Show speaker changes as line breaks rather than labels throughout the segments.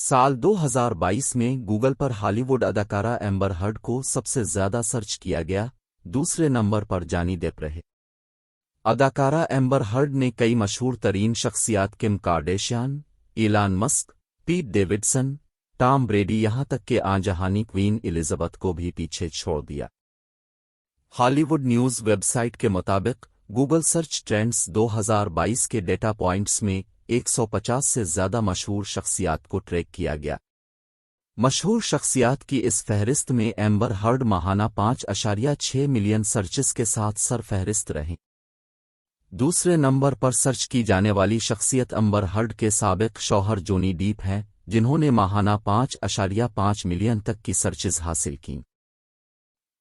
साल 2022 में गूगल पर हॉलीवुड अदाकारा एम्बर हर्ड को सबसे ज्यादा सर्च किया गया। दूसरे नंबर पर जॉनी डेप रहे। अदाकारा एम्बर हर्ड ने कई मशहूर तरीन शख्सियात किम कार्डेशियन, इलान मस्क, पीट डेविडसन, टॉम ब्रेडी यहां तक कि आंजहानी क्वीन एलिजाबेथ को भी पीछे छोड़ दिया। हॉलीवुड न्यूज़ वेबसाइट के मुताबिक गूगल सर्च ट्रेंड्स 2022 के डेटा पॉइंट्स में 150 से ज्यादा मशहूर शख्सियात को ट्रैक किया गया। मशहूर शख्सियात की इस फहरिस्त में एम्बर हर्ड माहाना 5.6 मिलियन सर्चेस के साथ सरफहरिस्त रहीं। दूसरे नंबर पर सर्च की जाने वाली शख्सियत एम्बर हर्ड के साबिक शौहर जॉनी डीप हैं, जिन्होंने माहाना 5.5 मिलियन तक की सर्चेस हासिल की।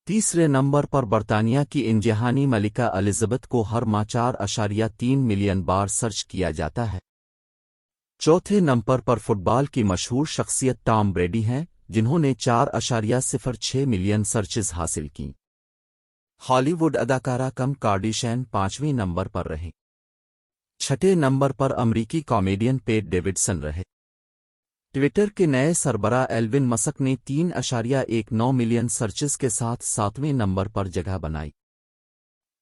तीसरे नंबर पर बरतानिया की इंजहानी मलिका एलिजाबेथ को हर माह 4.3 मिलियन बार सर्च किया जाता है। चौथे नंबर पर फुटबॉल की मशहूर शख्सियत टॉम ब्रेडी हैं, जिन्होंने 4.06 मिलियन सर्चेस हासिल की। हॉलीवुड अदाकारा किम कार्दाशियन 5वें नंबर पर रहे। छठे नंबर पर अमरीकी कॉमेडियन पीट डेविडसन रहे। ट्विटर के नए सरबराह एल्विन मस्क ने 3.19 मिलियन सर्चेस के साथ 7वें नंबर पर जगह बनाई।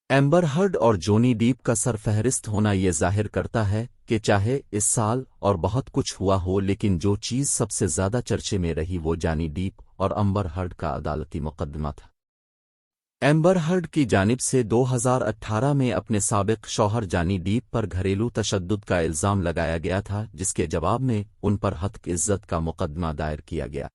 एम्बर हर्ड और जॉनी डीप का सरफहरिस्त होना ये जाहिर करता है कि चाहे इस साल और बहुत कुछ हुआ हो, लेकिन जो चीज़ सबसे ज्यादा चर्चे में रही वो जॉनी डीप और एम्बर हर्ड का अदालती मुकदमा था। एम्बर हर्ड की जानिब से 2018 में अपने साबिक शौहर जॉनी डीप पर घरेलू तशद्दुद का इल्ज़ाम लगाया गया था, जिसके जवाब में उन पर हत्क इज्जत का मुकदमा दायर किया गया।